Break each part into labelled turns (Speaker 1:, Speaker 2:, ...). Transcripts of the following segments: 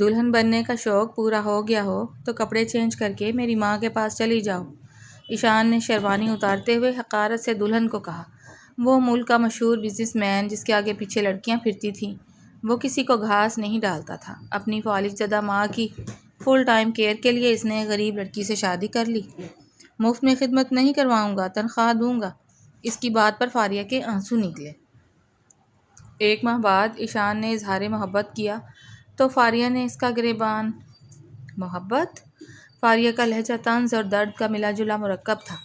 Speaker 1: دلہن بننے کا شوق پورا ہو گیا ہو تو کپڑے چینج کر کے میری ماں کے پاس چلی جاؤ۔ ایشان نے شیروانی اتارتے ہوئے حقارت سے دلہن کو کہا۔ وہ ملک کا مشہور بزنس مین جس کے آگے پیچھے لڑکیاں پھرتی تھیں، وہ کسی کو گھاس نہیں ڈالتا تھا۔ اپنی فالج زدہ ماں کی فل ٹائم کیئر کے لیے اس نے غریب لڑکی سے شادی کر لی۔ مفت میں خدمت نہیں کرواؤں گا، تنخواہ دوں گا۔ اس کی بات پر فاریہ کے آنسو نکلے۔ 1 ماہ بعد ایشان نے اظہار محبت کیا تو فاریہ نے اس کا گریباں۔ محبت؟ فاریہ کا لہجہ طنز اور درد کا ملا جلا مرکب تھا۔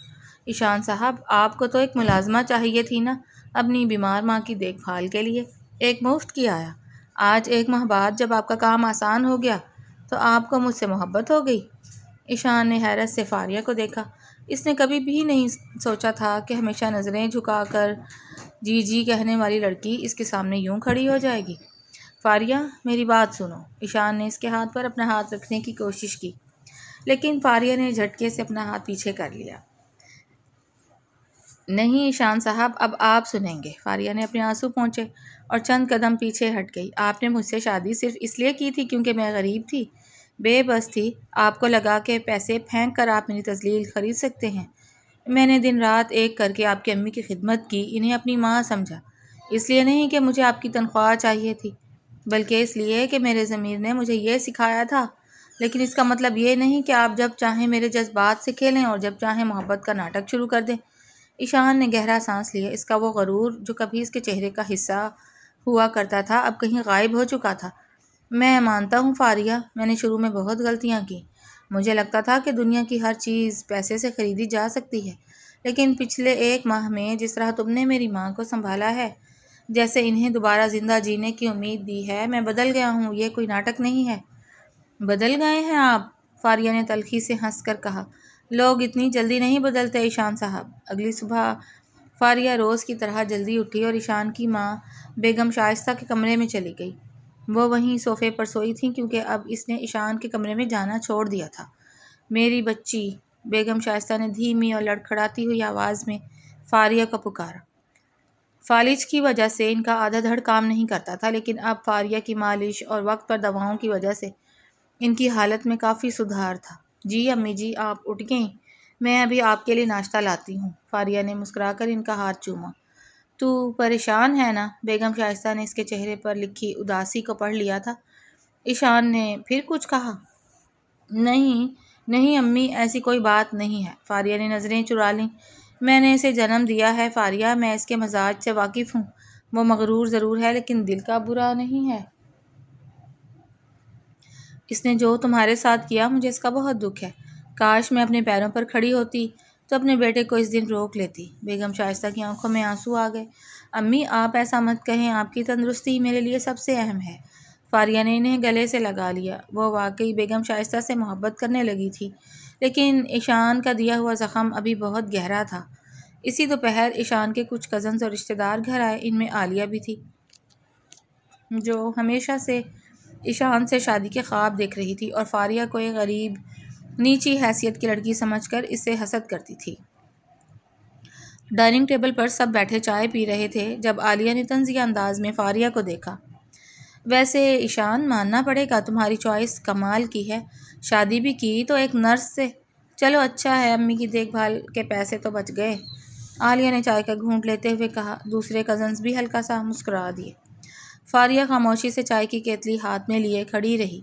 Speaker 1: ایشان صاحب، آپ کو تو ایک ملازمہ چاہیے تھی نا اپنی بیمار ماں کی دیکھ بھال کے لیے، ایک مفت کی آیا۔ آج 1 ماہ بعد جب آپ کا کام آسان ہو گیا تو آپ کو مجھ سے محبت ہو گئی۔ ایشان نے حیرت سے فاریہ کو دیکھا۔ اس نے کبھی بھی نہیں سوچا تھا کہ ہمیشہ نظریں جھکا کر جی جی کہنے والی لڑکی اس کے سامنے یوں کھڑی ہو جائے گی۔ فاریہ، میری بات سنو۔ ایشان نے اس کے ہاتھ پر اپنا ہاتھ رکھنے کی کوشش کی، لیکن فاریہ نے جھٹکے سے اپنا ہاتھ پیچھے کر لیا۔ نہیں ایشان صاحب، اب آپ سنیں گے۔ فاریہ نے اپنے آنسو پونچھے اور چند قدم پیچھے ہٹ گئی۔ آپ نے مجھ سے شادی صرف اس لیے کی تھی کیونکہ میں غریب تھی، بے بس تھی۔ آپ کو لگا کہ پیسے پھینک کر آپ میری تذلیل خرید سکتے ہیں۔ میں نے دن رات ایک کر کے آپ کی امی کی خدمت کی، انہیں اپنی ماں سمجھا۔ اس لیے نہیں کہ مجھے آپ کی تنخواہ چاہیے تھی، بلکہ اس لیے کہ میرے ضمیر نے مجھے یہ سکھایا تھا۔ لیکن اس کا مطلب یہ نہیں کہ آپ جب چاہیں میرے جذبات سے کھیلیں اور جب چاہیں محبت کا ناٹک شروع کر دیں۔ ایشان نے گہرا سانس لیا۔ اس کا وہ غرور جو کبھی اس کے چہرے کا حصہ ہوا کرتا تھا اب کہیں غائب ہو چکا تھا۔ میں مانتا ہوں فاریہ، میں نے شروع میں بہت غلطیاں کی۔ مجھے لگتا تھا کہ دنیا کی ہر چیز پیسے سے خریدی جا سکتی ہے، لیکن پچھلے 1 ماہ میں جس طرح تم نے میری ماں کو سنبھالا ہے، جیسے انہیں دوبارہ زندہ جینے کی امید دی ہے، میں بدل گیا ہوں۔ یہ کوئی ناٹک نہیں ہے۔ بدل گئے ہیں آپ؟ فاریہ نے تلخی سے ہنس کر کہا۔ لوگ اتنی جلدی نہیں بدلتے ایشان صاحب۔ اگلی صبح فاریہ روز کی طرح جلدی اٹھی اور ایشان کی ماں بیگم شائستہ کے کمرے میں چلی گئی۔ وہ وہیں صوفے پر سوئی تھیں کیونکہ اب اس نے ایشان کے کمرے میں جانا چھوڑ دیا تھا۔ میری بچی، بیگم شائستہ نے دھیمی اور لڑکھڑاتی ہوئی آواز میں فاریہ کو پکارا۔ فالج کی وجہ سے ان کا آدھا دھڑ کام نہیں کرتا تھا، لیکن اب فاریہ کی مالش اور وقت پر دواؤں کی وجہ سے ان کی حالت میں کافی سدھار تھا۔ جی امی جی، آپ اٹھ گئیں؟ میں ابھی آپ کے لیے ناشتہ لاتی ہوں۔ فاریہ نے مسکرا کر ان کا ہاتھ چوما۔ تو پریشان ہے نا؟ بیگم شائستہ نے اس کے چہرے پر لکھی اداسی کو پڑھ لیا تھا۔ ایشان نے پھر کچھ کہا؟ نہیں نہیں امی، ایسی کوئی بات نہیں ہے۔ فاریہ نے نظریں چرا لیں۔ میں نے اسے جنم دیا ہے فاریہ، میں اس کے مزاج سے واقف ہوں۔ وہ مغرور ضرور ہے لیکن دل کا برا نہیں ہے۔ اس نے جو تمہارے ساتھ کیا، مجھے اس کا بہت دکھ ہے۔ کاش میں اپنے پیروں پر کھڑی ہوتی تو اپنے بیٹے کو اس دن روک لیتی۔ بیگم شائستہ کی آنکھوں میں آنسو آ گئے۔ امی، آپ ایسا مت کہیں، آپ کی تندرستی میرے لیے سب سے اہم ہے۔ فاریہ نے انہیں گلے سے لگا لیا۔ وہ واقعی بیگم شائستہ سے محبت کرنے لگی تھی، لیکن ایشان کا دیا ہوا زخم ابھی بہت گہرا تھا۔ اسی دوپہر ایشان کے کچھ کزنز اور رشتہ دار گھر آئے۔ ان میں عالیہ بھی تھی، جو ہمیشہ سے ایشان سے شادی کے خواب دیکھ رہی تھی اور فاریہ کو ایک غریب، نیچی حیثیت کی لڑکی سمجھ کر اس سے حسد کرتی تھی۔ ڈائننگ ٹیبل پر سب بیٹھے چائے پی رہے تھے جب عالیہ نے طنزیہ انداز میں فاریہ کو دیکھا۔ ویسے ایشان، ماننا پڑے گا تمہاری چوائس کمال کی ہے، شادی بھی کی تو ایک نرس سے۔ چلو اچھا ہے، امی کی دیکھ بھال کے پیسے تو بچ گئے۔ عالیہ نے چائے کا گھونٹ لیتے ہوئے کہا۔ دوسرے کزنز بھی ہلکا سا مسکرا دیے۔ فاریہ خاموشی سے چائے کی کیتلی ہاتھ میں لیے کھڑی رہی۔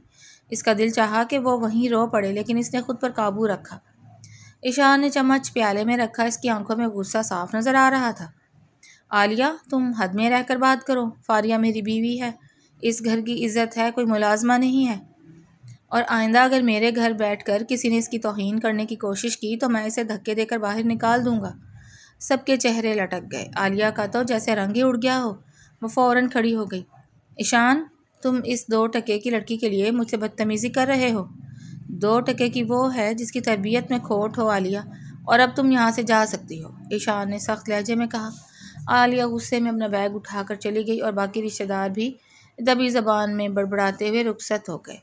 Speaker 1: اس کا دل چاہا کہ وہ وہیں رو پڑے، لیکن اس نے خود پر قابو رکھا۔ ایشان نے چمچ پیالے میں رکھا۔ اس کی آنکھوں میں غصہ صاف نظر آ رہا تھا۔ عالیہ، تم حد میں رہ کر بات کرو۔ فاریہ میری بیوی ہے، اس گھر کی عزت ہے، کوئی ملازمہ نہیں ہے، اور آئندہ اگر میرے گھر بیٹھ کر کسی نے اس کی توہین کرنے کی کوشش کی تو میں اسے دھکے دے کر باہر نکال دوں گا۔ سب کے چہرے لٹک گئے۔ عالیہ کا تو جیسے رنگ ہی اڑ گیا ہو۔ وہ فوراً کھڑی ہو گئی۔ ایشان، تم اس 2 ٹکے کی لڑکی کے لیے مجھ سے بدتمیزی کر رہے ہو۔ 2 ٹکے کی وہ ہے جس کی تربیت میں کھوٹ ہو عالیہ، اور اب تم یہاں سے جا سکتی ہو، ایشان نے سخت لہجے میں کہا۔ عالیہ غصے میں اپنا بیگ اٹھا کر چلی گئی اور باقی رشتہ دار بھی دبی زبان میں بڑبڑاتے ہوئے رخصت ہو گئے۔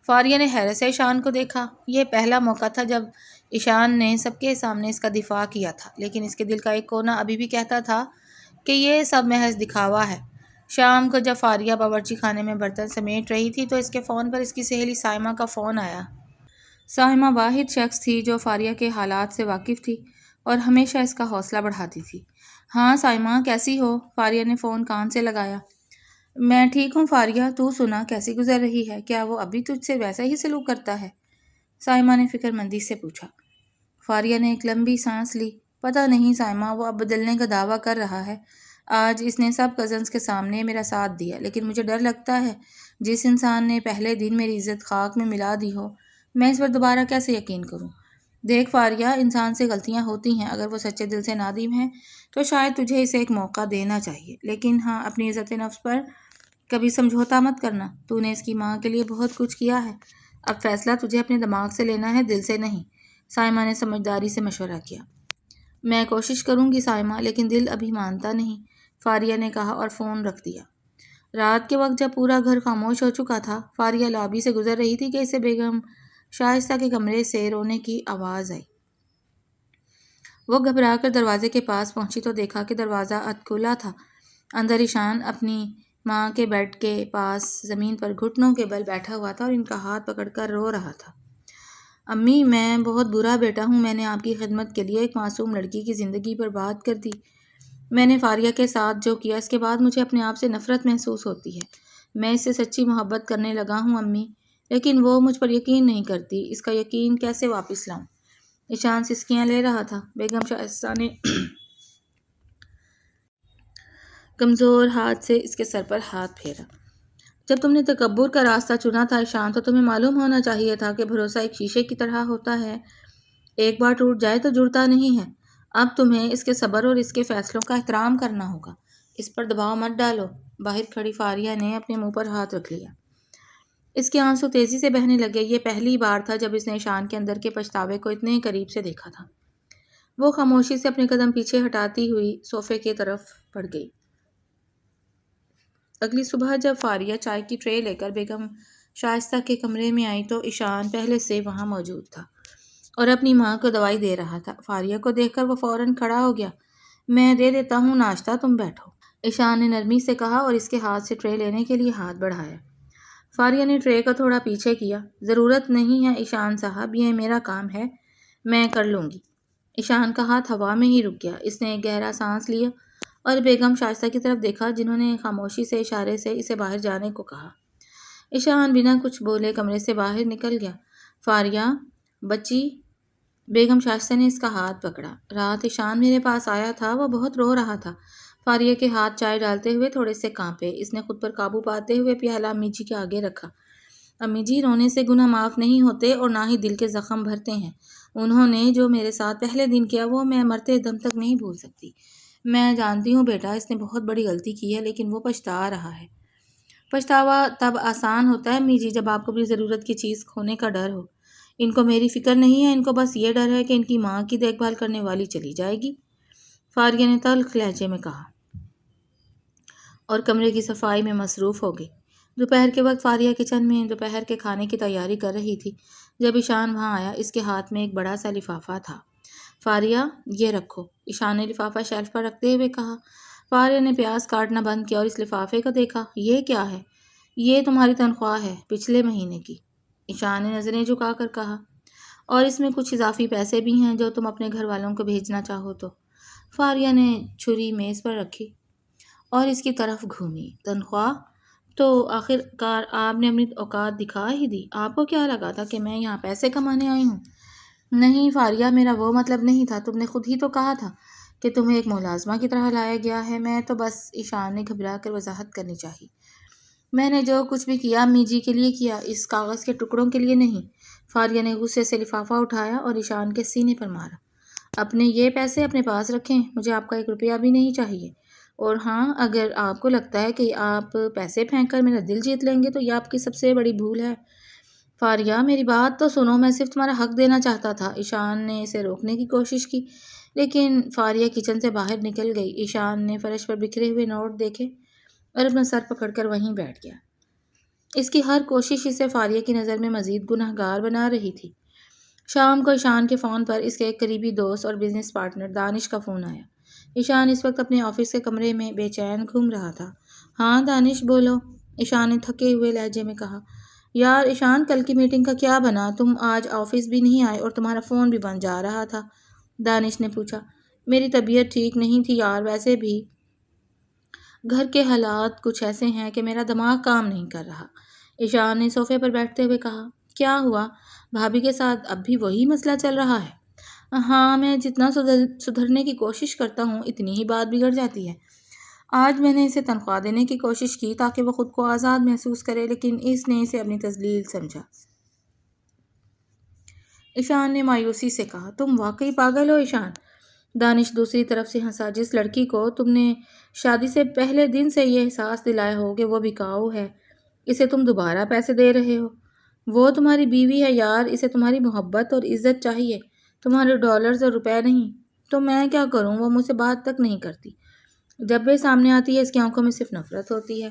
Speaker 1: فاریہ نے حیرت سے ایشان کو دیکھا۔ یہ پہلا موقع تھا جب ایشان نے سب کے سامنے اس کا دفاع کیا تھا، لیکن اس کے دل کا ایک کونا ابھی بھی کہتا تھا کہ یہ سب محض دکھاوا ہے۔ شام کو جب فاریہ باورچی خانے میں برتن سمیٹ رہی تھی تو اس کے فون پر اس کی سہیلی سائمہ کا فون آیا۔ سائمہ واحد شخص تھی جو فاریہ کے حالات سے واقف تھی اور ہمیشہ اس کا حوصلہ بڑھاتی تھی۔ ہاں سائمہ، کیسی ہو؟ فاریہ نے فون کان سے لگایا۔ میں ٹھیک ہوں فاریہ، تو سنا کیسی گزر رہی ہے؟ کیا وہ ابھی تجھ سے ویسا ہی سلوک کرتا ہے؟ سائمہ نے فکر مندی سے پوچھا۔ فاریہ نے ایک لمبی سانس لی۔ پتہ نہیں سائمہ، وہ اب بدلنے کا دعویٰ کر رہا ہے۔ آج اس نے سب کزنز کے سامنے میرا ساتھ دیا، لیکن مجھے ڈر لگتا ہے جس انسان نے پہلے دن میری عزت خاک میں ملا دی ہو، میں اس پر دوبارہ کیسے یقین کروں؟ دیکھ فاریہ، انسان سے غلطیاں ہوتی ہیں، اگر وہ سچے دل سے نادم ہے تو شاید تجھے اسے ایک موقع دینا چاہیے، لیکن ہاں اپنی عزت نفس پر کبھی سمجھوتا مت کرنا۔ تو نے اس کی ماں کے لیے بہت کچھ کیا ہے، اب فیصلہ تجھے اپنے دماغ سے لینا ہے، دل سے نہیں۔ سائمہ نے سمجھداری سے مشورہ کیا۔ میں کوشش کروں گی سائمہ، لیکن دل ابھی مانتا نہیں، فاریہ نے کہا اور فون رکھ دیا۔ رات کے وقت جب پورا گھر خاموش ہو چکا تھا، فاریہ لابی سے گزر رہی تھی کہ اسے بیگم شائستہ کے کمرے سے رونے کی آواز آئی۔ وہ گھبرا کر دروازے کے پاس پہنچی تو دیکھا کہ دروازہ اد کھلا تھا۔ اندر ایشان اپنی ماں کے بیڈ کے پاس زمین پر گھٹنوں کے بل بیٹھا ہوا تھا اور ان کا ہاتھ پکڑ کر رو رہا تھا۔ امی، میں بہت برا بیٹا ہوں، میں نے آپ کی خدمت کے لیے ایک معصوم لڑکی کی زندگی برباد کر دی۔ میں نے فاریہ کے ساتھ جو کیا، اس کے بعد مجھے اپنے آپ سے نفرت محسوس ہوتی ہے۔ میں اس سے سچی محبت کرنے لگا ہوں امی، لیکن وہ مجھ پر یقین نہیں کرتی۔ اس کا یقین کیسے واپس لاؤں؟ ایشان سسکیاں لے رہا تھا۔ بیگم شائستہ نے کمزور ہاتھ سے اس کے سر پر ہاتھ پھیرا۔ جب تم نے تکبر کا راستہ چنا تھا ایشان، تو تمہیں معلوم ہونا چاہیے تھا کہ بھروسہ ایک شیشے کی طرح ہوتا ہے، ایک بار ٹوٹ جائے تو جڑتا نہیں ہے۔ اب تمہیں اس کے صبر اور اس کے فیصلوں کا احترام کرنا ہوگا۔ اس پر دباؤ مت ڈالو۔ باہر کھڑی فاریہ نے اپنے منہ پر ہاتھ رکھ لیا۔ اس کے آنسو تیزی سے بہنے لگے۔ یہ پہلی بار تھا جب اس نے ایشان کے اندر کے پچھتاوے کو اتنے قریب سے دیکھا تھا۔ وہ خاموشی سے اپنے قدم پیچھے ہٹاتی ہوئی صوفے کی طرف بڑھ گئی۔ اگلی صبح جب فاریہ چائے کی ٹرے لے کر بیگم شائستہ کے کمرے میں آئی تو ایشان پہلے سے وہاں موجود تھا اور اپنی ماں کو دوائی دے رہا تھا۔ فاریہ کو دیکھ کر وہ فوراً کھڑا ہو گیا۔ میں دے دیتا ہوں ناشتہ، تم بیٹھو، ایشان نے نرمی سے کہا اور اس کے ہاتھ سے ٹرے لینے کے لیے ہاتھ بڑھایا۔ فاریہ نے ٹرے کو تھوڑا پیچھے کیا۔ ضرورت نہیں ہے ایشان صاحب، یہ میرا کام ہے، میں کر لوں گی۔ ایشان کا ہاتھ ہوا میں ہی رک گیا۔ اس نے ایک گہرا سانس لیا اور بیگم شائستہ کی طرف دیکھا، جنہوں نے خاموشی سے اشارے سے اسے باہر جانے کو کہا۔ ایشان بنا کچھ بولے کمرے سے باہر نکل گیا۔ فاریہ بچی، بیگم شائستہ نے اس کا ہاتھ پکڑا۔ رات ایشان میرے پاس آیا تھا، وہ بہت رو رہا تھا۔ فاریہ کے ہاتھ چائے ڈالتے ہوئے تھوڑے سے کانپے۔ اس نے خود پر قابو پاتے ہوئے پیالہ امی جی کے آگے رکھا۔ امی جی، رونے سے گناہ معاف نہیں ہوتے اور نہ ہی دل کے زخم بھرتے ہیں۔ انہوں نے جو میرے ساتھ پہلے دن کیا وہ میں مرتے دم تک نہیں بھول سکتی۔ میں جانتی ہوں بیٹا، اس نے بہت بڑی غلطی کی ہے، لیکن وہ پچھتا رہا ہے۔ پچھتاوا تب آسان ہوتا ہے امی جی جب آپ کو اپنی ضرورت کی چیز کھونے کا ڈر ہو۔ ان کو میری فکر نہیں ہے، ان کو بس یہ ڈر ہے کہ ان کی ماں کی دیکھ بھال کرنے والی چلی جائے گی، فاریہ نے تلخ لہجے میں کہا، اور کمرے کی صفائی میں مصروف ہو گئی۔ دوپہر کے وقت فاریہ کچن میں دوپہر کے کھانے کی تیاری کر رہی تھی جب ایشان وہاں آیا۔ اس کے ہاتھ میں ایک بڑا سا لفافہ تھا۔ فاریہ، یہ رکھو، ایشان نے لفافہ شیلف پر رکھتے ہوئے کہا۔ فاریہ نے پیاز کاٹنا بند کیا اور اس لفافے کو دیکھا۔ یہ کیا ہے؟ یہ تمہاری تنخواہ ہے، پچھلے مہینے کی، ایشان نے نظریں جھکا کر کہا، اور اس میں کچھ اضافی پیسے بھی ہیں جو تم اپنے گھر والوں کو بھیجنا چاہو تو۔ فاریہ نے چھری میز پر رکھی اور اس کی طرف گھومی۔ تنخواہ؟ تو آخر کار آپ نے اپنی اوقات دکھا ہی دی۔ آپ کو کیا لگا تھا کہ میں یہاں پیسے کمانے آئی ہوں؟ نہیں فاریہ، میرا وہ مطلب نہیں تھا، تم نے خود ہی تو کہا تھا کہ تمہیں ایک ملازمہ کی طرح لایا گیا ہے۔ میں تو بس، ایشان نے گھبرا کر وضاحت کرنی چاہی، میں نے جو کچھ بھی کیا امی جی کے لیے کیا، اس کاغذ کے ٹکڑوں کے لیے نہیں۔ فاریہ نے غصے سے لفافہ اٹھایا اور ایشان کے سینے پر مارا۔ اپنے یہ پیسے اپنے پاس رکھیں، مجھے آپ کا 1 روپیہ بھی نہیں چاہیے۔ اور ہاں، اگر آپ کو لگتا ہے کہ آپ پیسے پھینک کر میرا دل جیت لیں گے تو یہ آپ کی سب سے بڑی بھول ہے۔ فاریہ، میری بات تو سنو، میں صرف تمہارا حق دینا چاہتا تھا۔ ایشان نے اسے روکنے کی کوشش کی، لیکن فاریہ کچن سے باہر نکل گئی۔ ایشان نے فرش پر بکھرے ہوئے نوٹ دیکھے اور اپنا سر پکڑ کر وہیں بیٹھ گیا۔ اس کی ہر کوشش اسے فاریہ کی نظر میں مزید گنہگار بنا رہی تھی۔ شام کو ایشان کے فون پر اس کے ایک قریبی دوست اور بزنس پارٹنر دانش کا فون آیا۔ ایشان اس وقت اپنے آفس کے کمرے میں بے چین گھوم رہا تھا۔ ہاں دانش بولو، ایشان نے تھکے ہوئے لہجے میں کہا۔ یار ایشان، کل کی میٹنگ کا کیا بنا؟ تم آج آفس بھی نہیں آئے اور تمہارا فون بھی بند جا رہا تھا، دانش نے پوچھا۔ میری طبیعت ٹھیک نہیں تھی یار، ویسے بھی گھر کے حالات کچھ ایسے ہیں کہ میرا دماغ کام نہیں کر رہا، ایشان نے صوفے پر بیٹھتے ہوئے کہا۔ کیا ہوا؟ بھابھی کے ساتھ اب بھی وہی مسئلہ چل رہا ہے؟ ہاں، میں جتنا سدھرنے کی کوشش کرتا ہوں اتنی ہی بات بگڑ جاتی ہے۔ آج میں نے اسے تنخواہ دینے کی کوشش کی تاکہ وہ خود کو آزاد محسوس کرے، لیکن اس نے اسے اپنی تذلیل سمجھا۔ ایشان نے مایوسی سے کہا۔ تم واقعی پاگل ہو ایشان، دانش دوسری طرف سے ہنسا۔ جس لڑکی کو تم نے شادی سے پہلے دن سے یہ احساس دلایا ہو کہ وہ بکاؤ ہے، اسے تم دوبارہ پیسے دے رہے ہو؟ وہ تمہاری بیوی ہے یار، اسے تمہاری محبت اور عزت چاہیے، تمہارے ڈالرز اور روپے نہیں۔ تو میں کیا کروں؟ وہ مجھ سے بات تک نہیں کرتی، جب وہ سامنے آتی ہے اس کی آنکھوں میں صرف نفرت ہوتی ہے۔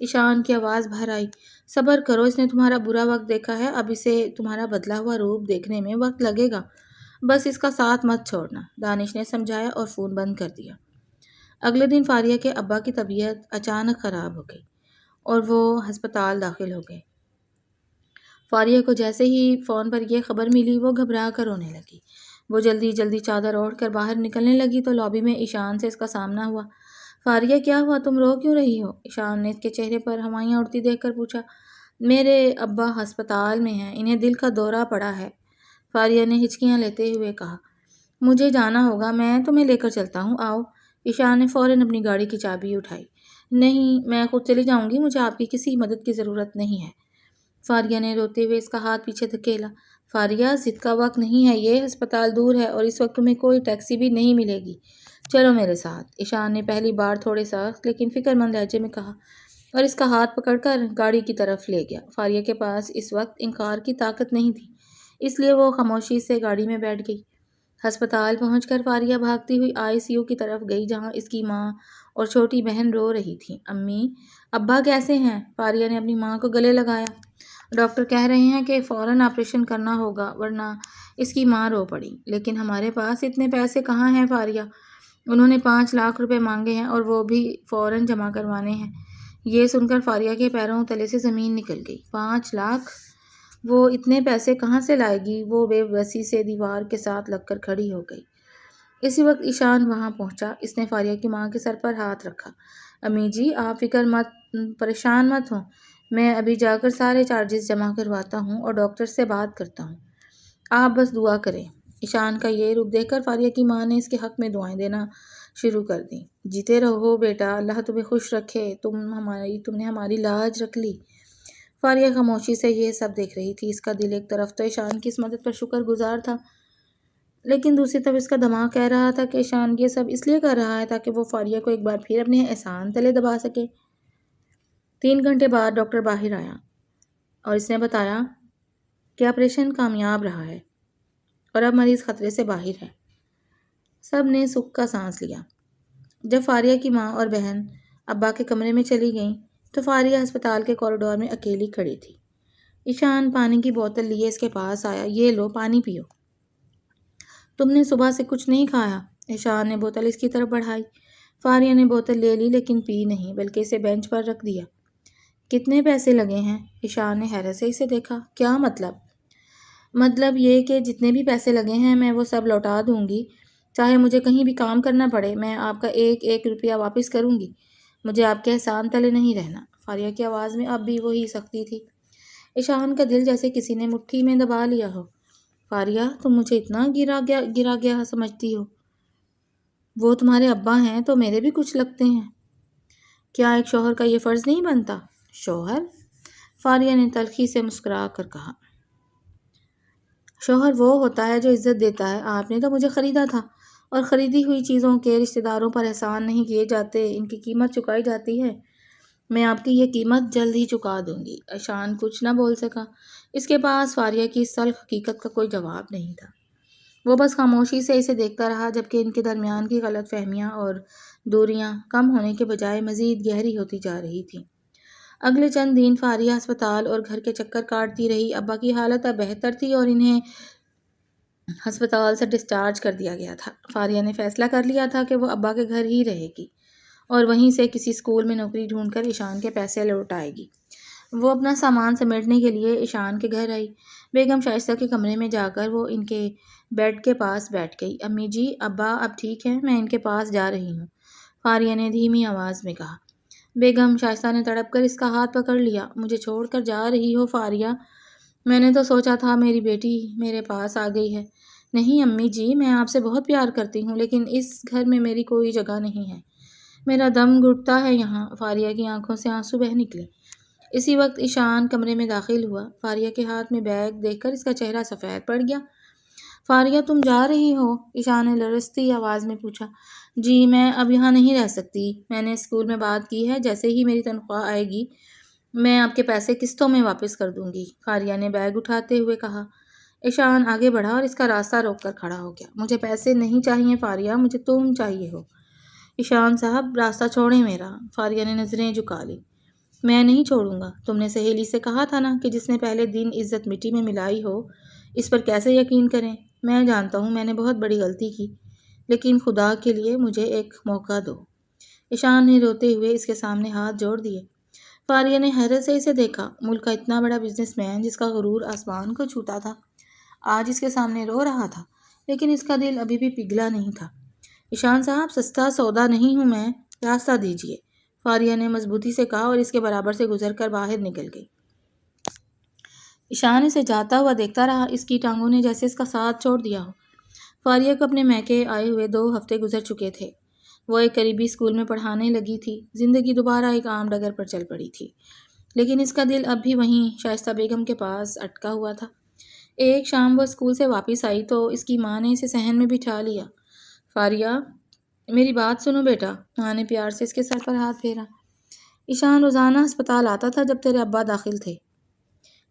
Speaker 1: ایشان کی آواز بھر آئی۔ صبر کرو، اس نے تمہارا برا وقت دیکھا ہے، اب اسے تمہارا بدلا ہوا روپ دیکھنے میں وقت لگے گا، بس اس کا ساتھ مت چھوڑنا، دانش نے سمجھایا اور فون بند کر دیا۔ اگلے دن فاریہ کے ابا کی طبیعت اچانک خراب ہو گئی اور وہ ہسپتال داخل ہو گئے۔ فاریہ کو جیسے ہی فون پر یہ خبر ملی وہ گھبرا کر رونے لگی۔ وہ جلدی جلدی چادر اوڑھ کر باہر نکلنے لگی تو لابی میں ایشان سے اس کا سامنا ہوا۔ فاریہ کیا ہوا؟ تم رو کیوں رہی ہو؟ ایشان نے اس کے چہرے پر ہوائیاں اڑتی دیکھ کر پوچھا۔ میرے ابا ہسپتال میں ہیں، انہیں دل کا دورہ پڑا ہے، فاریہ نے ہچکیاں لیتے ہوئے کہا۔ مجھے جانا ہوگا، میں تمہیں لے کر چلتا ہوں، آؤ۔ ایشان نے فوراً اپنی گاڑی کی چابی اٹھائی۔ نہیں، میں خود چلی جاؤں گی، مجھے آپ کی کسی مدد کی ضرورت نہیں ہے، فاریہ نے روتے ہوئے اس کا ہاتھ پیچھے دھکیلا۔ فاریہ، ضد کا وقت نہیں ہے، یہ ہسپتال دور ہے اور اس وقت تمہیں کوئی ٹیکسی بھی نہیں ملے گی، چلو میرے ساتھ، ایشان نے پہلی بار تھوڑے سخت لیکن فکر مند لہجے میں کہا اور اس کا ہاتھ پکڑ کر گاڑی کی طرف لے گیا۔ فاریہ کے پاس اس وقت انکار کی طاقت نہیں تھی، اس لیے وہ خاموشی سے گاڑی میں بیٹھ گئی۔ ہسپتال پہنچ کر فاریہ بھاگتی ہوئی ICU کی طرف گئی جہاں اس کی ماں اور چھوٹی بہن رو رہی تھیں۔ امی، ابا کیسے ہیں؟ فاریہ نے اپنی ماں کو گلے لگایا۔ ڈاکٹر کہہ رہے ہیں کہ فوراً آپریشن کرنا ہوگا ورنہ، اس کی ماں رو پڑی۔ لیکن ہمارے پاس اتنے پیسے کہاں ہیں فاریہ؟ انہوں نے 5 لاکھ روپے مانگے ہیں اور وہ بھی فوراً جمع کروانے ہیں۔ یہ سن کر فاریہ کے پیروں تلے سے زمین نکل گئی۔ 5 لاکھ؟ وہ اتنے پیسے کہاں سے لائے گی؟ وہ بے بسی سے دیوار کے ساتھ لگ کر کھڑی ہو گئی۔ اسی وقت ایشان وہاں پہنچا۔ اس نے فاریہ کی ماں کے سر پر ہاتھ رکھا۔ امی جی، آپ پریشان مت ہوں، میں ابھی جا کر سارے چارجز جمع کرواتا ہوں اور ڈاکٹر سے بات کرتا ہوں، آپ بس دعا کریں۔ ایشان کا یہ رخ دیکھ کر فاریہ کی ماں نے اس کے حق میں دعائیں دینا شروع کر دیں۔ جیتے رہو بیٹا، اللہ تمہیں خوش رکھے، تم نے ہماری لاج رکھ لی۔ فاریہ خاموشی سے یہ سب دیکھ رہی تھی۔ اس کا دل ایک طرف تو ایشان کی اس مدد پر شکر گزار تھا، لیکن دوسری طرف اس کا دماغ کہہ رہا تھا کہ ایشان یہ سب اس لیے کر رہا ہے تاکہ وہ فاریہ کو ایک بار پھر اپنے احسان تلے دبا سکے۔ 3 گھنٹے بعد ڈاکٹر باہر آیا اور اس نے بتایا کہ آپریشن کامیاب رہا ہے اور اب مریض خطرے سے باہر ہے۔ سب نے سکھ کا سانس لیا۔ جب فاریہ کی ماں اور بہن ابا کے کمرے میں چلی گئیں تو فاریہ ہسپتال کے کوریڈور میں اکیلی کھڑی تھی۔ ایشان پانی کی بوتل لیے اس کے پاس آیا۔ یہ لو، پانی پیو۔ تم نے صبح سے کچھ نہیں کھایا؟ ایشان نے بوتل اس کی طرف بڑھائی۔ فاریہ نے بوتل لے لی لیکن پی نہیں بلکہ اسے بینچ پر رکھ دیا۔ کتنے پیسے لگے ہیں؟ ایشان نے حیرت سے اسے دیکھا۔ کیا مطلب؟ مطلب یہ کہ جتنے بھی پیسے لگے ہیں میں وہ سب لوٹا دوں گی، چاہے مجھے کہیں بھی کام کرنا پڑے، میں آپ کا 1 روپیہ واپس کروں گی، مجھے آپ کے احسان تلے نہیں رہنا۔ فاریہ کی آواز میں اب بھی وہی سختی تھی۔ ایشان کا دل جیسے کسی نے مٹھی میں دبا لیا ہو۔ فاریہ، تم مجھے اتنا گرا گیا سمجھتی ہو؟ وہ تمہارے ابا ہیں تو میرے بھی کچھ لگتے ہیں، کیا ایک شوہر کا یہ فرض نہیں بنتا؟ شوہر؟ فاریہ نے تلخی سے مسکرا کر کہا۔ شوہر وہ ہوتا ہے جو عزت دیتا ہے۔ آپ نے تو مجھے خریدا تھا اور خریدی ہوئی چیزوں کے رشتہ داروں پر احسان نہیں کیے جاتے، ان کی قیمت چکائی جاتی ہے۔ میں آپ کی یہ قیمت جلد ہی چکا دوں گی۔ ایشان کچھ نہ بول سکا۔ اس کے پاس فاریہ کی اس تلخ حقیقت کا کوئی جواب نہیں تھا۔ وہ بس خاموشی سے اسے دیکھتا رہا جبکہ ان کے درمیان کی غلط فہمیاں اور دوریاں کم ہونے کے بجائے مزید گہری ہوتی جا رہی تھیں۔ اگلے چند دن فاریہ ہسپتال اور گھر کے چکر کاٹتی رہی۔ ابا کی حالت اب بہتر تھی اور انہیں ہسپتال سے ڈسچارج کر دیا گیا تھا۔ فاریہ نے فیصلہ کر لیا تھا کہ وہ ابا کے گھر ہی رہے گی اور وہیں سے کسی اسکول میں نوکری ڈھونڈ کر ایشان کے پیسے لوٹائے گی۔ وہ اپنا سامان سمیٹنے کے لیے ایشان کے گھر آئی۔ بیگم شائستہ کے کمرے میں جا کر وہ ان کے بیڈ کے پاس بیٹھ گئی۔ امی جی، ابا اب ٹھیک ہیں، میں ان کے پاس جا رہی ہوں، فاریہ نے دھیمی آواز میں کہا۔ بیگم شائستہ نے تڑپ کر اس کا ہاتھ پکڑ لیا۔ مجھے چھوڑ کر جا رہی ہو فاریہ؟ میں نے تو سوچا تھا میری بیٹی میرے پاس آ گئی ہے۔ نہیں امی جی، میں آپ سے بہت پیار کرتی ہوں، لیکن اس گھر میں میری کوئی جگہ نہیں ہے۔ میرا دم گھٹتا ہے یہاں۔ فاریہ کی آنکھوں سے آنسو بہہ نکلے۔ اسی وقت ایشان کمرے میں داخل ہوا۔ فاریہ کے ہاتھ میں بیگ دیکھ کر اس کا چہرہ سفید پڑ گیا۔ فاریہ تم جا رہی ہو؟ ایشان نے لرزتی آواز میں پوچھا۔ جی، میں اب یہاں نہیں رہ سکتی۔ میں نے اسکول میں بات کی ہے، جیسے ہی میری تنخواہ آئے گی میں آپ کے پیسے قسطوں میں واپس کر دوں گی، فاریہ نے بیگ اٹھاتے ہوئے کہا۔ ایشان آگے بڑھا اور اس کا راستہ روک کر کھڑا ہو گیا۔ مجھے پیسے نہیں چاہیے فاریہ، مجھے تم چاہیے ہو۔ ایشان صاحب راستہ چھوڑیں میرا، فاریہ نے نظریں جھکا لی۔ میں نہیں چھوڑوں گا۔ تم نے سہیلی سے کہا تھا نا کہ جس نے پہلے دن عزت مٹی میں ملائی ہو اس پر کیسے یقین کریں؟ میں جانتا ہوں میں نے بہت بڑی غلطی کی، لیکن خدا کے لیے مجھے ایک موقع دو۔ ایشان نے روتے ہوئے اس کے سامنے ہاتھ جوڑ دیے۔ فاریہ نے حیرت سے اسے دیکھا۔ ملک کا اتنا بڑا بزنس مین جس کا غرور آسمان کو چھوتا تھا، آج اس کے سامنے رو رہا تھا، لیکن اس کا دل ابھی بھی پگھلا نہیں تھا۔ ایشان صاحب، سستا سودا نہیں ہوں میں، راستہ دیجیے، فاریہ نے مضبوطی سے کہا اور اس کے برابر سے گزر کر باہر نکل گئی۔ ایشان اسے جاتا ہوا دیکھتا رہا، اس کی ٹانگوں نے جیسے اس کا ساتھ چھوڑ دیا ہو۔ فاریہ کو اپنے میکے آئے ہوئے 2 ہفتے گزر چکے تھے۔ وہ ایک قریبی اسکول میں پڑھانے لگی تھی۔ زندگی دوبارہ ایک عام ڈگر پر چل پڑی تھی، لیکن اس کا دل اب بھی وہیں شائستہ بیگم کے پاس اٹکا ہوا تھا۔ ایک شام وہ اسکول سے واپس آئی تو اس کی ماں نے اسے صحن میں بٹھا لیا۔ فاریہ، میری بات سنو بیٹا، ماں نے پیار سے اس کے سر پر ہاتھ پھیرا۔ ایشان روزانہ ہسپتال آتا تھا جب تیرے ابا داخل تھے۔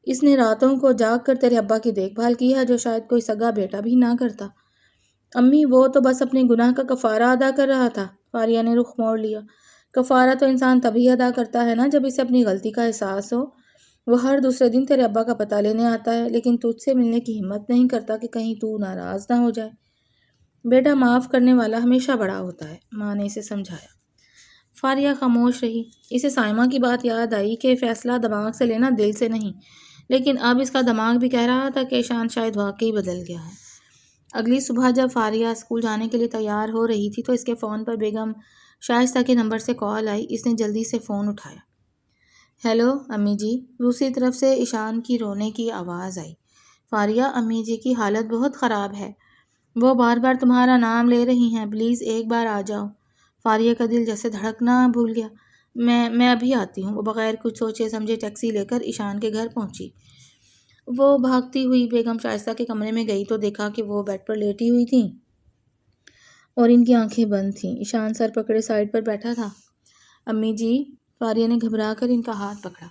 Speaker 1: اس نے راتوں کو جاگ کر تیرے ابا کی دیکھ بھال کی ہے، جو شاید کوئی سگا بیٹا بھی نہ کرتا۔ امی، وہ تو بس اپنے گناہ کا کفارہ ادا کر رہا تھا، فاریہ نے رخ موڑ لیا۔ کفارہ تو انسان تبھی ادا کرتا ہے نا جب اسے اپنی غلطی کا احساس ہو۔ وہ ہر دوسرے دن تیرے ابا کا پتہ لینے آتا ہے، لیکن تجھ سے ملنے کی ہمت نہیں کرتا کہ کہیں تو ناراض نہ ہو جائے۔ بیٹا، معاف کرنے والا ہمیشہ بڑا ہوتا ہے، ماں نے اسے سمجھایا۔ فاریہ خاموش رہی۔ اسے سائمہ کی بات یاد آئی کہ فیصلہ دماغ سے لینا دل سے نہیں، لیکن اب اس کا دماغ بھی کہہ رہا تھا کہ ایشان شاید واقعی بدل گیا ہے۔ اگلی صبح جب فاریہ اسکول جانے کے لیے تیار ہو رہی تھی تو اس کے فون پر بیگم شائستہ کے نمبر سے کال آئی۔ اس نے جلدی سے فون اٹھایا۔ ہیلو امی جی، دوسری طرف سے ایشان کی رونے کی آواز آئی۔ فاریہ، امی جی کی حالت بہت خراب ہے، وہ بار بار تمہارا نام لے رہی ہیں، پلیز ایک بار آ جاؤ۔ فاریہ کا دل جیسے دھڑکنا بھول گیا۔ میں ابھی آتی ہوں۔ وہ بغیر کچھ سوچے سمجھے ٹیکسی لے کر ایشان کے گھر پہنچی۔ وہ بھاگتی ہوئی بیگم شائستہ کے کمرے میں گئی تو دیکھا کہ وہ بیڈ پر لیٹی ہوئی تھیں اور ان کی آنکھیں بند تھیں۔ ایشان سر پکڑے سائڈ پر بیٹھا تھا۔ امی جی، فاریہ نے گھبرا کر ان کا ہاتھ پکڑا۔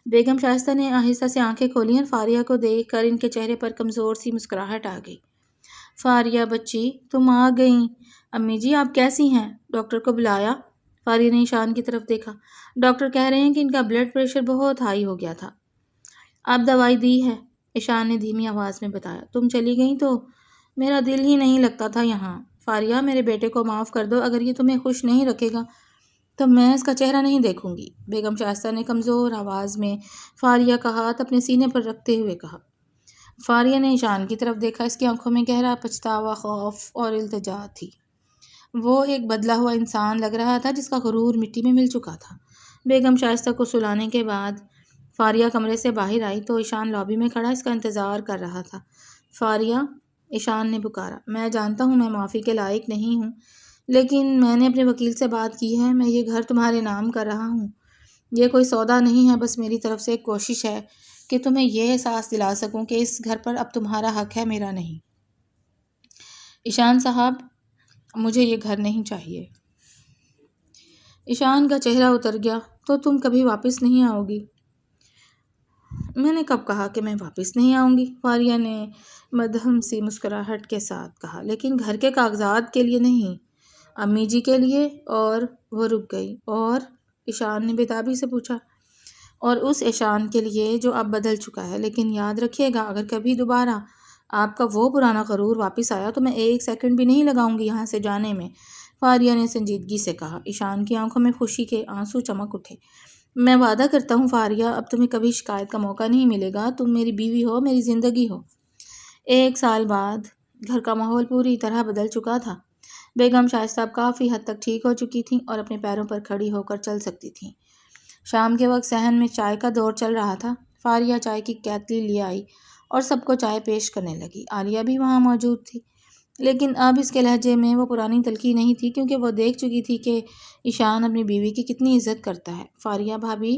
Speaker 1: بیگم شائستہ نے آہستہ سے آنکھیں کھولیں اور فاریہ کو دیکھ کر ان کے چہرے پر کمزور سی مسکراہٹ آ گئی۔ فاریہ بچی، تم آ گئیں۔ امی جی، آپ کیسی ہیں؟ ڈاکٹر کو بلایا؟ فاریہ نے ایشان کی طرف دیکھا۔ ڈاکٹر کہہ رہے ہیں کہ ان کا بلڈ پریشر بہت ہائی ہو گیا تھا۔ اب دوائی دی ہے، ایشان نے دھیمی آواز میں بتایا۔ تم چلی گئیں تو میرا دل ہی نہیں لگتا تھا یہاں۔ فاریہ، میرے بیٹے کو معاف کر دو، اگر یہ تمہیں خوش نہیں رکھے گا تو میں اس کا چہرہ نہیں دیکھوں گی، بیگم شائستہ نے کمزور آواز میں فاریہ کا ہاتھ اپنے سینے پر رکھتے ہوئے کہا۔ فاریہ نے ایشان کی طرف دیکھا۔ اس کی آنکھوں میں گہرا پچھتاوا، خوف اور التجا تھی۔ وہ ایک بدلا ہوا انسان لگ رہا تھا جس کا غرور مٹی میں مل چکا تھا۔ بیگم شائستہ کو سلانے کے بعد فاریہ کمرے سے باہر آئی تو ایشان لابی میں کھڑا اس کا انتظار کر رہا تھا۔ فاریہ، ایشان نے پکارا، میں جانتا ہوں میں معافی کے لائق نہیں ہوں، لیکن میں نے اپنے وکیل سے بات کی ہے، میں یہ گھر تمہارے نام کر رہا ہوں۔ یہ کوئی سودا نہیں ہے، بس میری طرف سے ایک کوشش ہے کہ تمہیں یہ احساس دلا سکوں کہ اس گھر پر اب تمہارا حق ہے، میرا نہیں۔ ایشان صاحب، مجھے یہ گھر نہیں چاہیے۔ ایشان کا چہرہ اتر گیا۔ تو تم کبھی واپس نہیں آؤ گی؟ میں نے کب کہا کہ میں واپس نہیں آؤں گی؟ فاریہ نے مدھم سی مسکراہٹ کے ساتھ کہا، لیکن گھر کے کاغذات کے لیے نہیں، امی جی کے لیے۔ اور وہ رک گئی۔ اور ایشان نے بےتابی سے پوچھا۔ اور اس ایشان کے لیے جو اب بدل چکا ہے، لیکن یاد رکھیے گا اگر کبھی دوبارہ آپ کا وہ پرانا غرور واپس آیا تو میں 1 سیکنڈ بھی نہیں لگاؤں گی یہاں سے جانے میں۔ فاریہ نے سنجیدگی سے کہا۔ ایشان کی آنکھوں میں خوشی کے آنسو چمک اٹھے۔ میں وعدہ کرتا ہوں فاریہ، اب تمہیں کبھی شکایت کا موقع نہیں ملے گا۔ تم میری بیوی ہو، میری زندگی ہو۔ 1 سال بعد گھر کا ماحول پوری طرح بدل چکا تھا۔ بیگم شائستہ اب کافی حد تک ٹھیک ہو چکی تھیں اور اپنے پیروں پر کھڑی ہو کر چل سکتی تھیں۔ شام کے وقت صحن میں چائے کا دور چل رہا تھا۔ فاریہ چائے کی کیتلی لے آئی اور سب کو چائے پیش کرنے لگی۔ عالیہ بھی وہاں موجود تھی، لیکن اب اس کے لہجے میں وہ پرانی تلخی نہیں تھی، کیونکہ وہ دیکھ چکی تھی کہ ایشان اپنی بیوی کی کتنی عزت کرتا ہے۔ فاریہ بھابھی،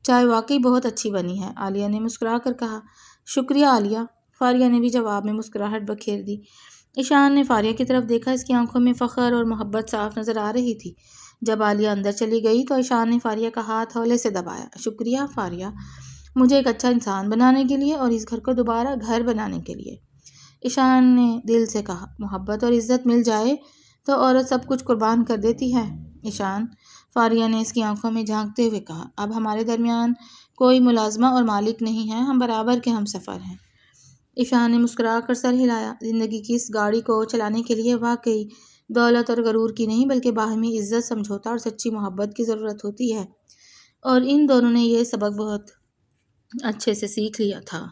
Speaker 1: چائے واقعی بہت اچھی بنی ہے، عالیہ نے مسکرا کر کہا۔ شکریہ عالیہ، فاریہ نے بھی جواب میں مسکراہٹ بکھیر دی۔ ایشان نے فاریہ کی طرف دیکھا، اس کی آنکھوں میں فخر اور محبت صاف نظر آ رہی تھی۔ جب عالیہ اندر چلی گئی تو ایشان نے فاریہ کا ہاتھ ہولے سے دبایا۔ شکریہ فاریہ، مجھے ایک اچھا انسان بنانے کے لیے اور اس گھر کو دوبارہ گھر بنانے کے لیے۔ ایشان نے دل سے کہا، محبت اور عزت مل جائے تو عورت سب کچھ قربان کر دیتی ہے۔ ایشان، فاریہ نے اس کی آنکھوں میں جھانکتے ہوئے کہا، اب ہمارے درمیان کوئی ملازمہ اور مالک نہیں ہے، ہم برابر کے ہمسفر ہیں۔ ایشان نے مسکرا کر سر ہلایا۔ زندگی کی اس گاڑی کو چلانے کے لیے واقعی دولت اور غرور کی نہیں، بلکہ باہمی عزت، سمجھوتا اور سچی محبت کی ضرورت ہوتی ہے، اور ان دونوں نے یہ سبق بہت اچھے سے سیکھ لیا تھا۔